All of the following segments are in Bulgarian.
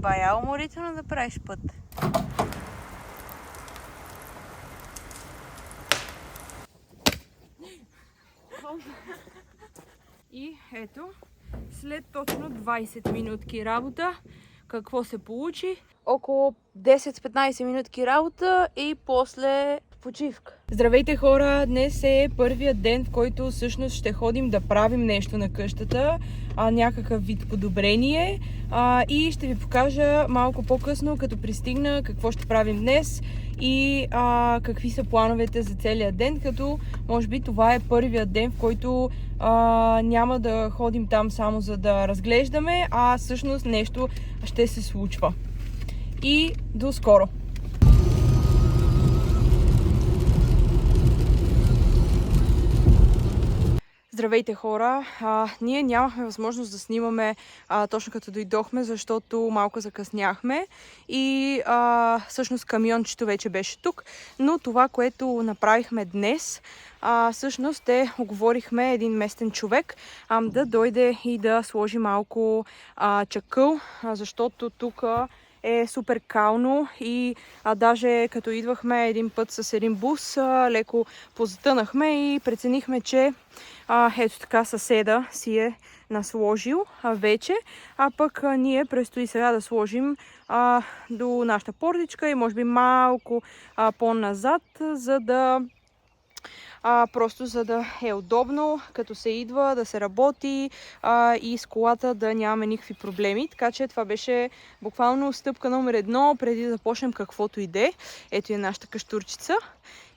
Бая уморително да правиш път. И ето, след точно 20 минутки работа, какво се получи? Около 10-15 минутки работа и после почивка. Здравейте хора! Днес е първият ден, в който всъщност ще ходим да правим нещо на къщата, някакъв вид подобрение, и ще ви покажа малко по-късно, като пристигна, какво ще правим днес и какви са плановете за целия ден, като може би това е първият ден, в който няма да ходим там само за да разглеждаме, а всъщност нещо ще се случва. И до скоро! Здравейте хора! Ние нямахме възможност да снимаме точно като дойдохме, защото малко закъсняхме и всъщност камиончето вече беше тук. Но това, което направихме днес, всъщност оговорихме един местен човек да дойде и да сложи малко чакъл, защото тук е супер кално и даже като идвахме един път с един бус, леко позатънахме и преценихме, че ето така съседа си е насложил вече, а пък ние предстои сега да сложим до нашата портичка и може би малко по-назад, за да просто за да е удобно, като се идва, да се работи и с колата да нямаме никакви проблеми. Така че това беше буквално стъпка номер 1, преди да започнем каквото иде. Ето е нашата каштурчица.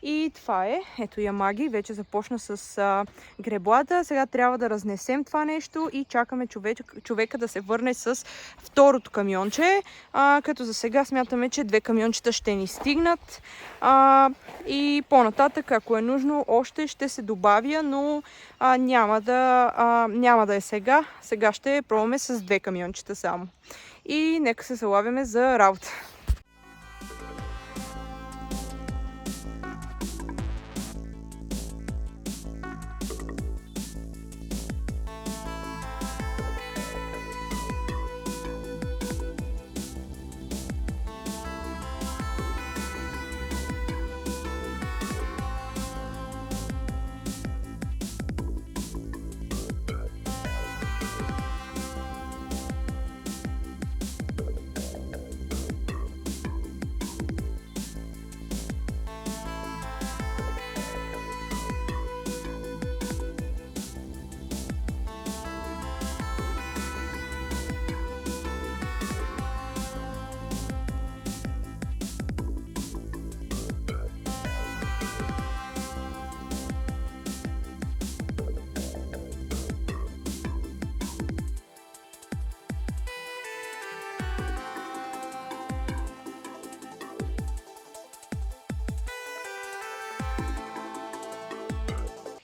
И това е. Ето Ямаги вече започна с греблата. Сега трябва да разнесем това нещо и чакаме човека да се върне с второто камионче. Като за сега смятаме, че 2 камиончета ще ни стигнат. И по-нататък, ако е нужно, още ще се добавя, но няма да е сега. Сега ще пробваме с 2 камиончета само. И нека се залавяме за работа.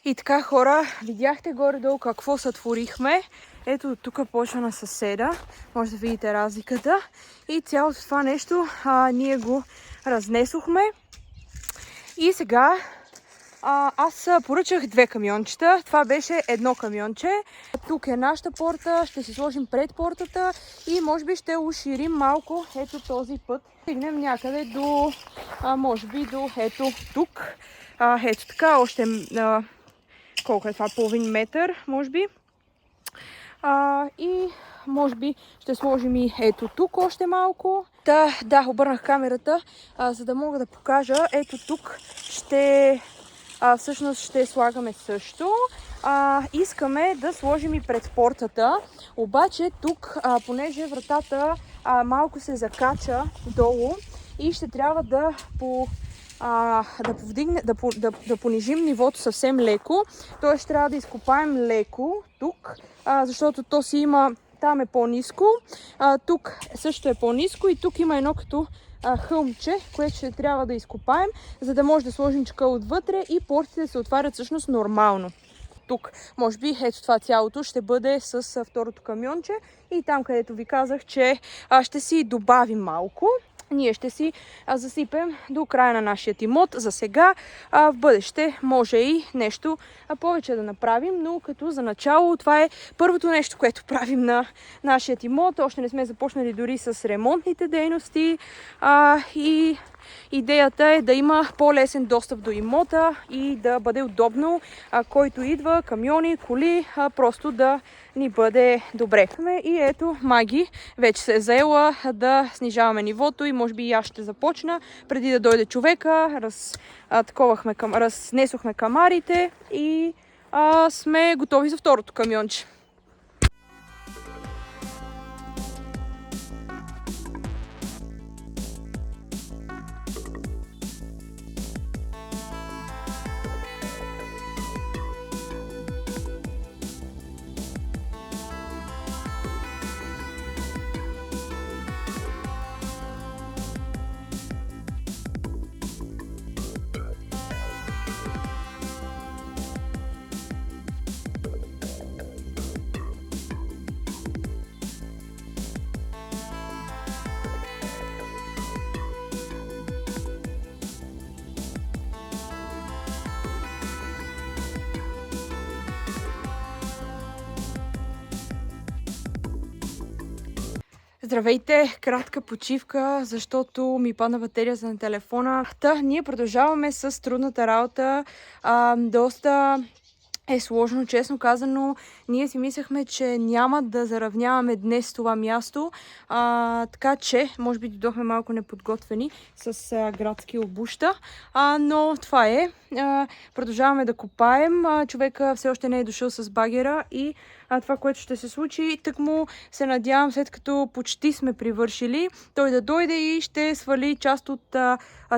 И така, хора, видяхте горе-долу какво сътворихме. Ето тук почва на съседа. Може да видите разликата. И цялото това нещо ние го разнесохме. И сега аз поръчах 2 камиончета. Това беше едно камионче. Тук е нашата порта. Ще си сложим пред портата и може би ще уширим малко ето този път. Стигнем някъде до, може би до ето тук. Ето така, още колко е това? Половин метър, може би. И може би ще сложим и ето тук още малко. Да, обърнах камерата, за да мога да покажа. Ето тук всъщност ще слагаме също. Искаме да сложим и пред портата. Обаче тук, понеже вратата малко се закача долу и ще трябва да понижим нивото съвсем леко. Т.е. трябва да изкопаем леко тук, защото то си има, там е по-ниско, тук също е по-ниско и тук има едно като хълмче, което ще трябва да изкопаем, за да може да сложим чакъл отвътре и портите се отварят всъщност нормално. Тук, може би, ето това цялото ще бъде с второто камионче и там, където ви казах, че ще си добавим малко. ние ще си засипем до края на нашия имот за сега. В бъдеще може и нещо повече да направим, но като за начало това е първото нещо, което правим на нашия имот. Още не сме започнали дори с ремонтните дейности и идеята е да има по-лесен достъп до имота и да бъде удобно, който идва, камиони, коли, просто да ни бъде добре. И ето Маги вече се е заела да снижаваме нивото и може би и аз ще започна. Преди да дойде човека, разнесохме камарите и сме готови за второто камионче. Здравейте! Кратка почивка, защото ми падна батерията на телефона. Ние продължаваме с трудната работа. Доста е сложно, честно казано. Ние си мислехме, че няма да заравняваме днес това място, така че може би дойдохме малко неподготвени с градски обуща, но това е. Продължаваме да копаем. Човека все още не е дошъл с багера и това, което ще се случи, тъкмо се надявам, след като почти сме привършили, той да дойде и ще свали част от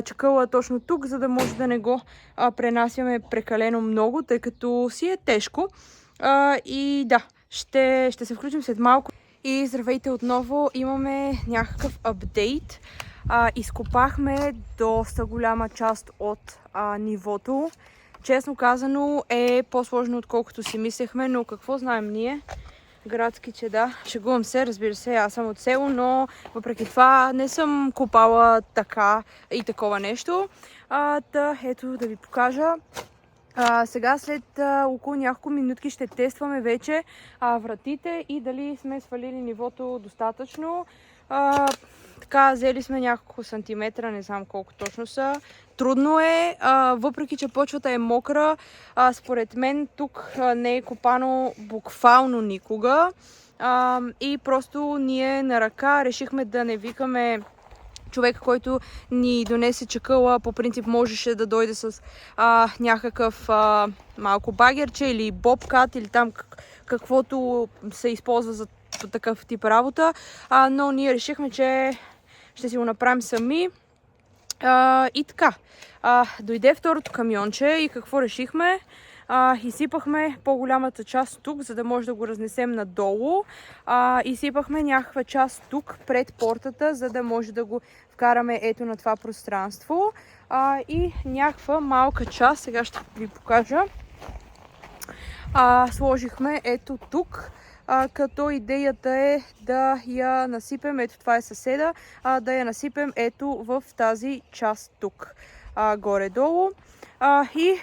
чакъла точно тук, за да може да не го пренасяме прекалено много, тъй като си е тежко. И да, ще се включим след малко. И здравейте отново, имаме някакъв апдейт. Изкопахме доста голяма част от нивото. Честно казано е по-сложно, отколкото си мислехме, но какво знаем ние? Градски, че да. Шегувам се, разбира се, аз съм от село, но въпреки това не съм копала така и такова нещо. Ето да ви покажа. Сега след около няколко минутки ще тестваме вече вратите и дали сме свалили нивото достатъчно. Така, взели сме няколко сантиметра, не знам колко точно са. Трудно е, въпреки че почвата е мокра. Според мен тук не е копано буквално никога. И просто ние на ръка решихме да не викаме човек, който ни донесе чакъла. По принцип можеше да дойде с някакъв малко багерче или бобкат или там каквото се използва за такъв тип работа. Но ние решихме, че ще си го направим сами. И така, дойде второто камионче и какво решихме? Изсипахме по-голямата част тук, за да може да го разнесем надолу. Изсипахме някаква част тук пред портата, за да може да го вкараме ето на това пространство. И някаква малка част, сега ще ви покажа, сложихме ето тук. Като идеята е да я насипем, ето това е съседа, да я насипем ето в тази част тук, горе-долу. И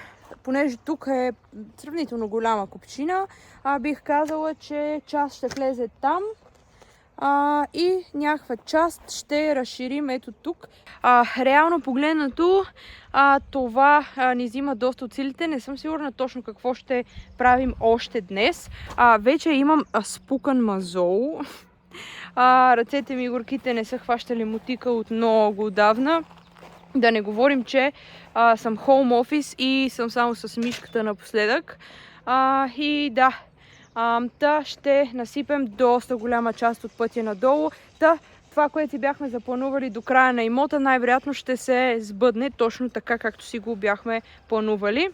понеже тук е сравнително голяма купчина, бих казала, че част ще влезе там и някаква част ще разширим ето тук. Реално погледнато, това ни взима доста от силите. Не съм сигурна точно какво ще правим още днес. Вече имам спукан мазол. Ръцете ми и горките не са хващали мотика от много отдавна. Да не говорим, че съм хоум офис и съм само с мишката напоследък. И да, ще насипем доста голяма част от пътя надолу. Това, което си бяхме запланували до края на имота, най-вероятно ще се сбъдне точно така, както си го бяхме планували.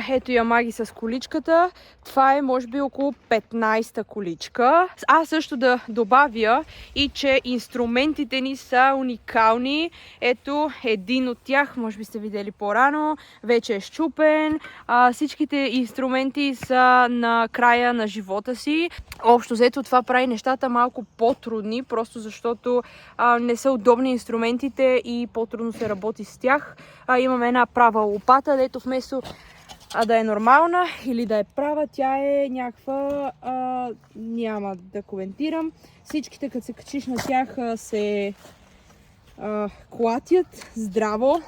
Ето Ямаги с количката. Това е може би около 15-та количка. Аз също да добавя и че инструментите ни са уникални. Ето един от тях, може би сте видели по-рано, вече е счупен. Всичките инструменти са на края на живота си. Общо взето това прави нещата малко по-трудни, просто защото не са удобни инструментите и по-трудно се работи с тях. Имаме една права лопата, дето вместо да е нормална или да е права, тя е някаква, няма да коментирам. Всичките, като се качиш на тях, се клатят здраво,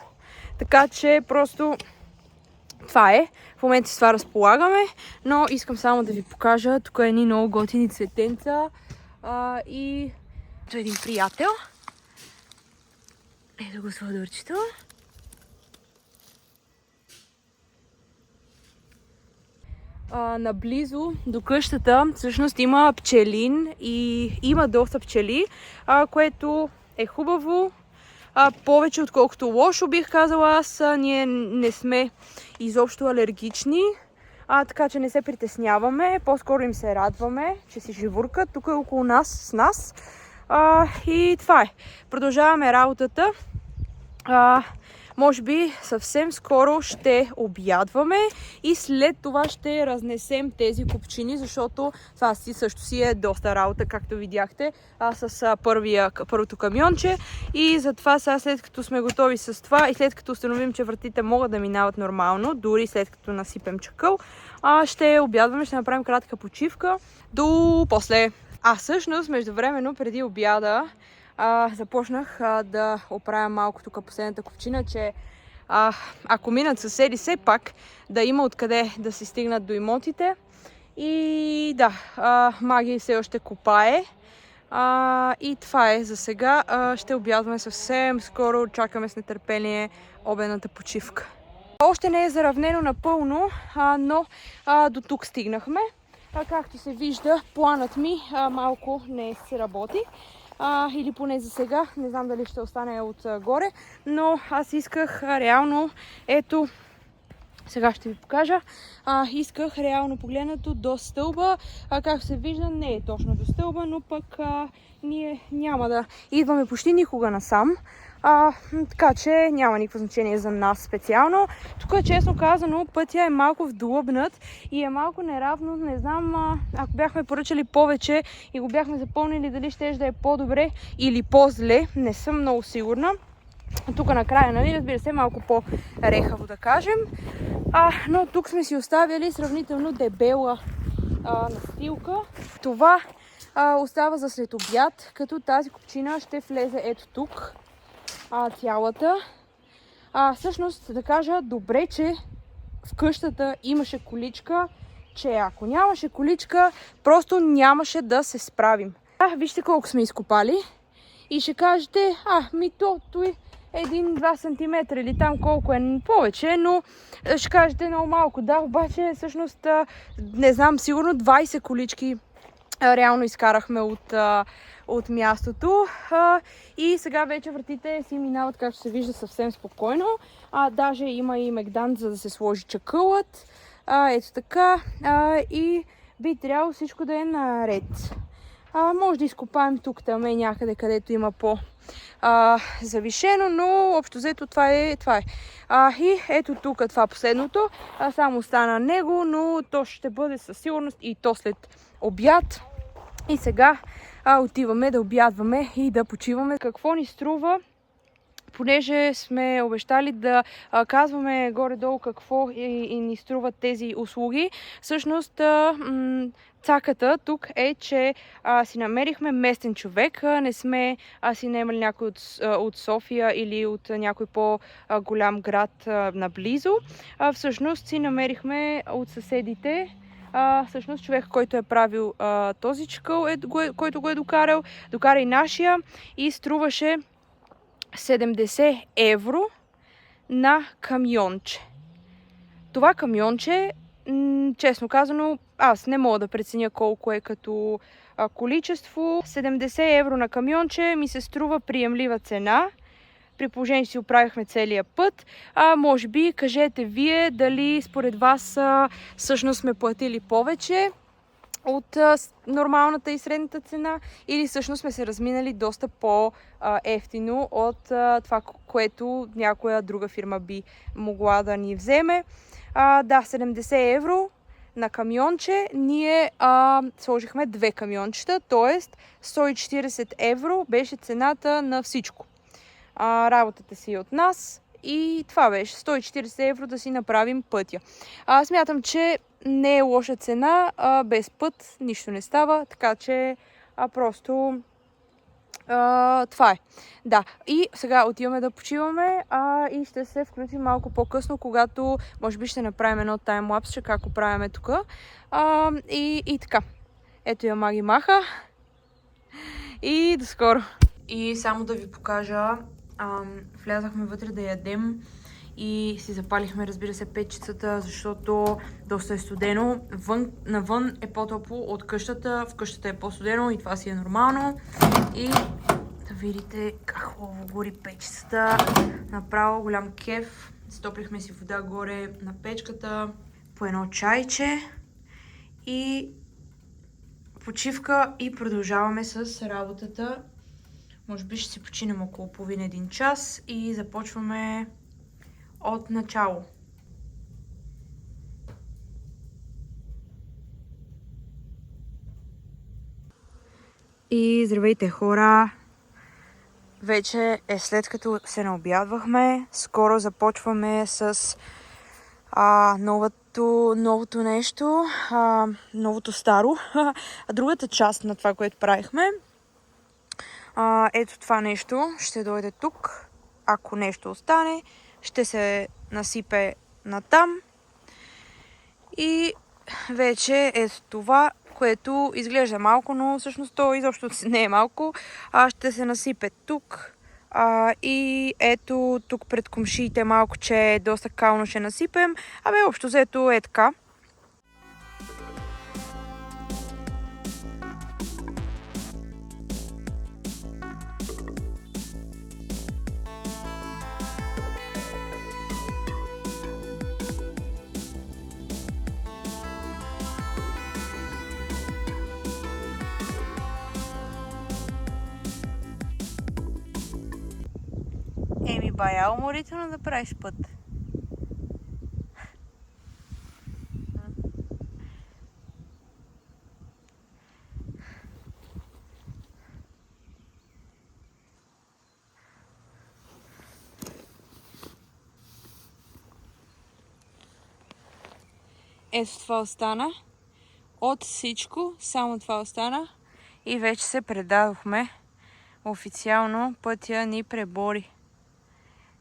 така че просто това е. В момента с това разполагаме, но искам само да ви покажа. Тук е едни много готини цветенца и това е един приятел. Ето го сладурчето. Наблизо до къщата всъщност има пчелин и има доста пчели, което е хубаво. Повече отколкото лошо бих казала аз. Ние не сме изобщо алергични, така че не се притесняваме. По-скоро им се радваме, че си живуркат тук около нас, с нас. И това е. Продължаваме работата. Може би съвсем скоро ще обядваме и след това ще разнесем тези купчини, защото това също си е доста работа, както видяхте, с първото камионче. И затова сега, след като сме готови с това и след като установим, че вратите могат да минават нормално, дори след като насипем чакъл, ще обядваме, ще направим кратка почивка до после. Всъщност, междувременно, преди обяда, започнах да оправя малко тук последната купчина, че ако минат съседи, все пак да има откъде да се стигнат до имотите. И да, Маги все още копае. И това е за сега. Ще обядваме съвсем скоро. Чакаме с нетърпение обедната почивка. Още не е заравнено напълно, но до тук стигнахме. Както се вижда, планът ми малко не се работи. Или поне за сега, не знам дали ще остане отгоре, но аз исках реално, ето, сега ще ви покажа, исках реално погледнато до стълба, както се вижда не е точно до стълба, но пък ние няма да идваме почти никога насам. Така че няма никакво значение за нас специално. Тук, честно казано, пътя е малко вдлъбнат и е малко неравно. Не знам, ако бяхме поръчали повече и го бяхме запълнили, дали ще да е по-добре или по-зле. Не съм много сигурна. Тук накрая, нали, разбира се, малко по-рехаво да кажем. Но тук сме си оставили сравнително дебела настилка. Това остава за след обяд, като тази купчина ще влезе ето тук. Цялата. Всъщност да кажа, добре, че в къщата имаше количка, че ако нямаше количка, просто нямаше да се справим. Вижте колко сме изкопали и ще кажете, то е 1-2 см или там колко е повече, но ще кажете много малко. Да, обаче всъщност не знам, сигурно 20 колички реално изкарахме от мястото и сега вече вратите си минават, както се вижда, съвсем спокойно. Даже има и мегдан, за да се сложи чакълът. Ето така. И би трябвало всичко да е наред. Може да изкопаем тук, там някъде, където има завишено, но общо взето това е. И ето тук това последното. Само остана него, но то ще бъде със сигурност и то след обяд. И сега отиваме да обядваме и да почиваме. Какво ни струва? Понеже сме обещали да казваме горе-долу какво и ни струват тези услуги, всъщност цаката тук е, че си намерихме местен човек. Не сме си наемали някой от София или от някой по-голям град наблизо. Всъщност си намерихме от съседите. Всъщност човек, който е правил този чакъл, който го е докарал, докара и нашия и струваше 70 евро на камионче. Това камионче, честно казано, аз не мога да преценя колко е като количество. 70 евро на камионче ми се струва приемлива цена. при положение, че си оправихме целия път. Може би кажете вие дали според вас всъщност сме платили повече от нормалната и средната цена или всъщност сме се разминали доста по-ефтино от това, което някоя друга фирма би могла да ни вземе. Да, 70 евро на камионче. Ние сложихме 2 камиончета, т.е. 140 евро беше цената на всичко. Работата си е от нас и това беше 140 евро да си направим пътя. Смятам, че не е лоша цена, без път нищо не става, така че просто това е. Да, и сега отиваме да почиваме и ще се включим малко по-късно, когато може би ще направим едно таймлапсче, како правиме тук. И така. Ето я Маги маха. И до скоро. И само да ви покажа, влязахме вътре да ядем и си запалихме, разбира се, печицата, защото доста е студено. Навън е по-топло от къщата, в къщата е по-студено и това си е нормално. И да видите как хубаво гори печицата. Направо голям кеф. Стоплихме си вода горе на печката, по едно чайче и почивка и продължаваме с работата. Може би ще си починем около половин-един час и започваме от начало. И здравейте хора! Вече е след като се наобядвахме. Скоро започваме с новото нещо, новото старо. Другата част на това, което правихме. Ето това нещо ще дойде тук. Ако нещо остане, ще се насипе натам. И вече ето това, което изглежда малко, но всъщност то изобщо не е малко. Ще се насипе тук. И ето тук пред комшиите малко, че доста кално ще насипем. Общо взето е така. Бая уморително да правиш път. Ето това остана. От всичко, само това остана. И вече се предадохме. Официално пътя ни пребори.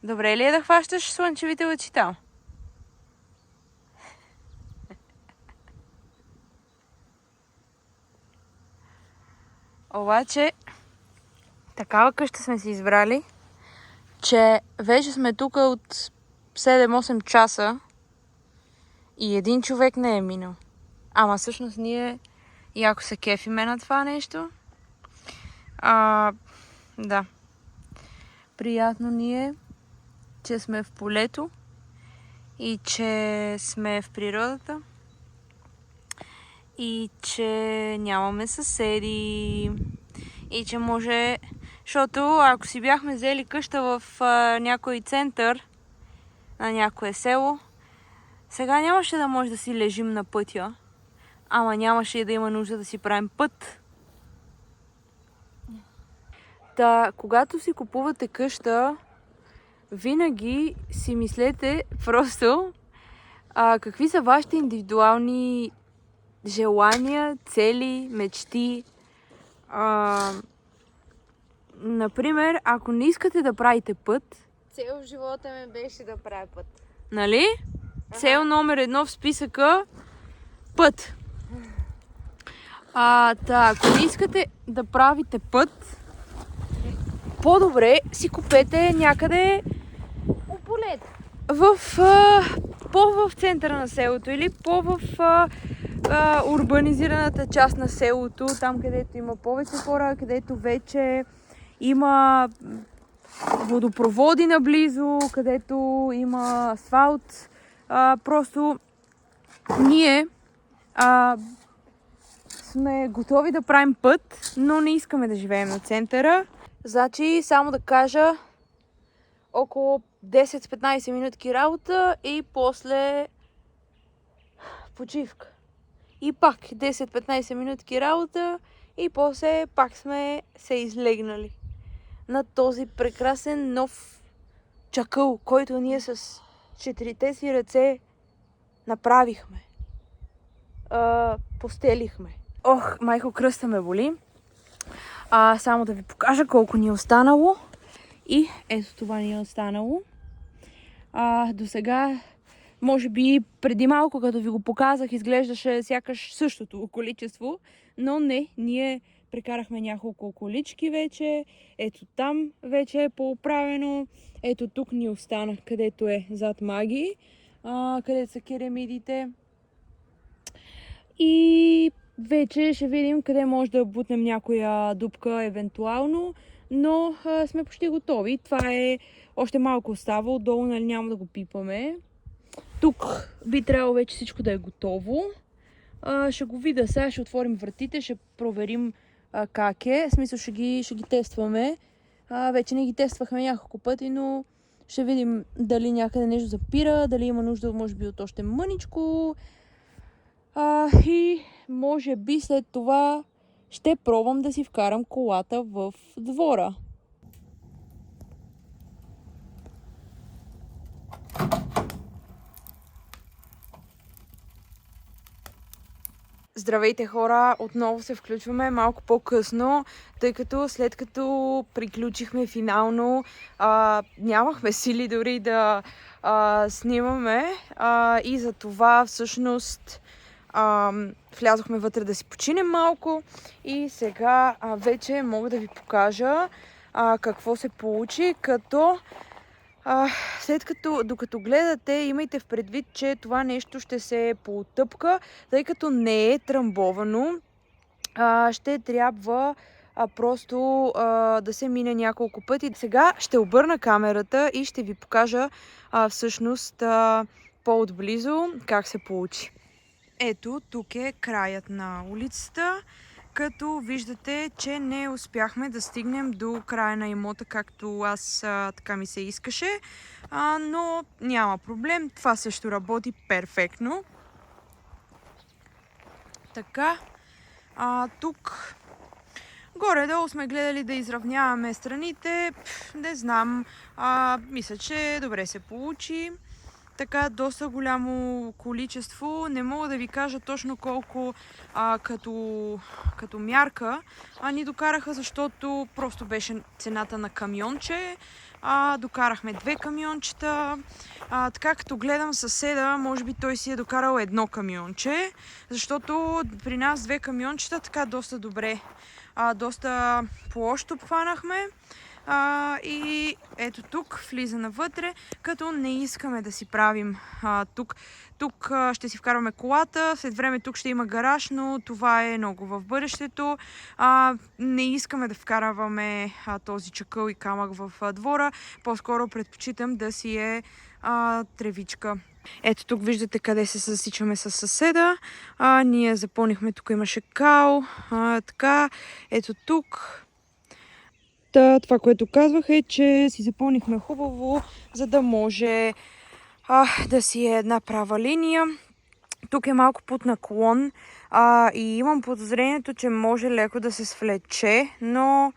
Добре ли е да хващаш слънчевите лъчи там? Обаче, такава къща сме си избрали, че вече сме тук от 7-8 часа и един човек не е минал. Ама всъщност ние яко се кефиме на това нещо. Да. Приятно ни е, че сме в полето и че сме в природата и че нямаме съседи и че може, защото ако си бяхме взели къща в някой център на някое село, сега нямаше да може да си лежим на пътя, ама нямаше и да има нужда да си правим път. Та, когато си купувате къща, винаги си мислете просто какви са вашите индивидуални желания, цели, мечти. Например, ако не искате да правите път... Цел в живота ми беше да правя път. Нали? Ага. Цел номер 1 в списъка – път. Ако не искате да правите път, по-добре си купете някъде в центъра на селото или в урбанизираната част на селото, там където има повече хора, където вече има водопроводи наблизо, където има асфалт. Просто ние сме готови да правим път, но не искаме да живеем на центъра. Значи, само да кажа, около 10-15 минутки работа и после почивка. И пак 10-15 минутки работа и после пак сме се излегнали на този прекрасен нов чакъл, който ние с четирите си ръце направихме. Постелихме. Ох, майко, кръста ме боли. Само да ви покажа колко ни е останало. И ето това ни е останало. До сега, може би преди малко, като ви го показах, изглеждаше сякаш същото количество, но не, ние прекарахме няколко колички вече. Ето там вече е по-оправено. Ето тук ни останах, където е зад Маги, където са керамидите. И вече ще видим къде може да бутнем някоя дупка евентуално, но сме почти готови. Това е още малко остава, отдолу нали няма да го пипаме. Тук би трябвало вече всичко да е готово. Ще го видя сега, ще отворим вратите, ще проверим как е. В смисъл ще ги тестваме. Вече не ги тествахме няколко пъти, но ще видим дали някъде нещо запира, дали има нужда може би от още мъничко. И може би след това ще пробвам да си вкарам колата в двора. Здравейте хора, отново се включваме малко по-късно, тъй като след като приключихме финално, нямахме сили дори да снимаме и за това всъщност влязохме вътре да си починем малко и сега вече мога да ви покажа какво се получи, като докато гледате, имайте в предвид, че това нещо ще се потъпка, тъй като не е трамбовано. Ще трябва просто да се мине няколко пъти. Сега ще обърна камерата и ще ви покажа всъщност по-отблизо как се получи. Ето, тук е краят на улицата, като виждате, че не успяхме да стигнем до края на имота, както аз така ми се искаше, но няма проблем, това също работи перфектно. Така, тук горе-долу сме гледали да изравняваме страните, не знам, мисля, че добре се получи. Така, доста голямо количество. Не мога да ви кажа точно колко като мярка ни докараха, защото просто беше цената на камионче. Докарахме 2 камиончета. Така, като гледам съседа, може би той си е докарал 1 камионче, защото при нас 2 камиончета така доста добре, доста площ обхванахме. И ето тук влиза навътре, като не искаме да си правим тук ще си вкарваме колата, след време тук ще има гараж, но това е много в бъдещето. Не искаме да вкарваме този чакъл и камък в двора, по-скоро предпочитам да си е тревичка. Ето тук виждате къде се засичаме с съседа. Ние запълнихме, тук имаше кал, така, ето тук. Това, което казвах е, че си запълнихме хубаво, за да може да си е една права линия. Тук е малко под наклон и имам подозрението, че може леко да се свлече, но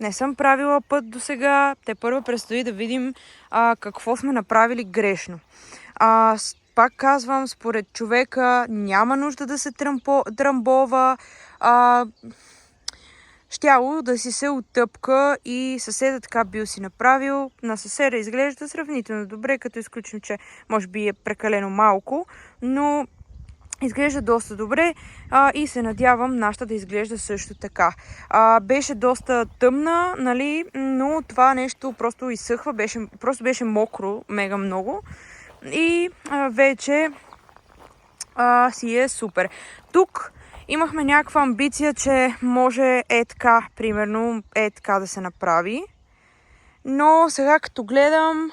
не съм правила път до сега. Те първо предстои да видим какво сме направили грешно. Пак казвам, според човека няма нужда да се трамбова. Щяло да си се оттъпка и съседа така бил си направил. На съседа изглежда сравнително добре, като изключим, че може би е прекалено малко, но изглежда доста добре и се надявам нашата да изглежда също така. Беше доста тъмна, нали, но това нещо просто изсъхва, просто беше мокро, мега много и вече си е супер. Тук имахме някаква амбиция, че може така, примерно, така да се направи. Но сега като гледам,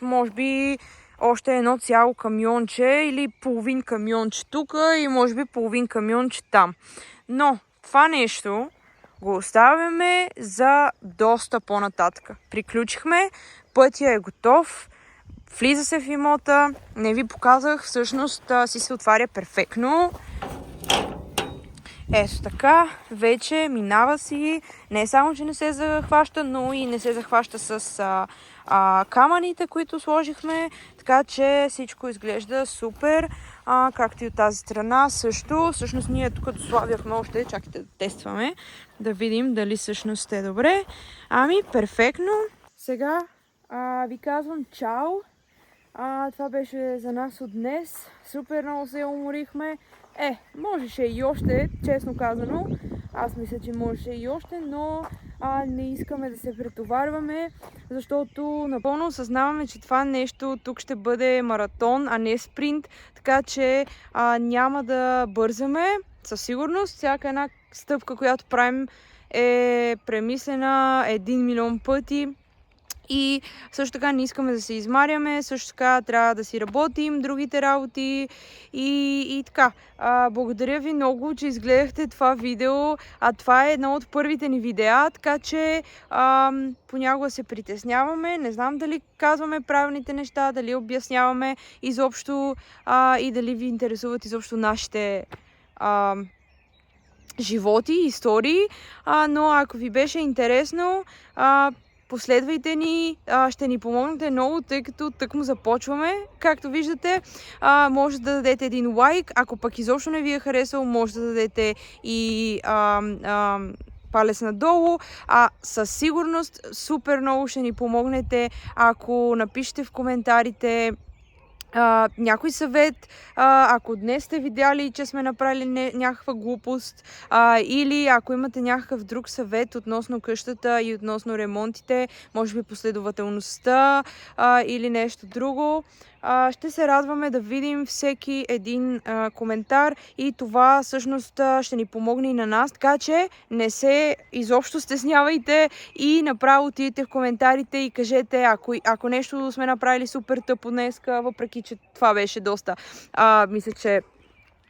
може би още едно цяло камионче или половин камионче тук и може би половин камионче там. Но това нещо го оставяме за доста по-нататък. Приключихме, пътя е готов, влиза се в имота, не ви показах, всъщност си се отваря перфектно. Ето така, вече минава си, не само, че не се захваща, но и не се захваща с камъните, които сложихме, така че всичко изглежда супер, както и от тази страна също. Всъщност ние тук дославяхме още, чакайте да тестваме, да видим дали всъщност е добре. Ами, перфектно. Сега ви казвам чао. Това беше за нас от днес. Супер много се уморихме. Можеше и още, честно казано. Аз мисля, че можеше и още, но не искаме да се претоварваме, защото напълно осъзнаваме, че това нещо тук ще бъде маратон, а не спринт, така че няма да бързаме. Със сигурност, всяка една стъпка, която правим, е премислена 1 милион пъти. И също така не искаме да се измаряме, също така трябва да си работим другите работи и така. Благодаря ви много, че изгледахте това видео. Това е едно от първите ни видеа, така че понякога се притесняваме. Не знам дали казваме правилните неща, дали обясняваме изобщо и дали ви интересуват изобщо нашите животи, истории. Но ако ви беше интересно, последвайте ни, ще ни помогнете много, тъй като тъкмо започваме. Както виждате, може да дадете един лайк, ако пък изобщо не ви е харесал, може да дадете и палец надолу. Със сигурност супер много ще ни помогнете, ако напишете в коментарите някой съвет, ако днес сте видяли, че сме направили някаква глупост, или ако имате някакъв друг съвет относно къщата и относно ремонтите, може би последователността или нещо друго. Ще се радваме да видим всеки един коментар и това всъщност ще ни помогне и на нас, така че не се изобщо стеснявайте и направо отидете в коментарите и кажете, ако нещо сме направили супер тъпо днеска, въпреки че това беше доста, мисля, че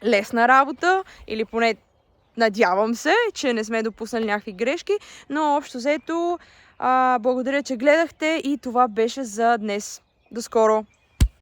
лесна работа, или поне надявам се, че не сме допуснали някакви грешки, но общо взето благодаря, че гледахте и това беше за днес. До скоро!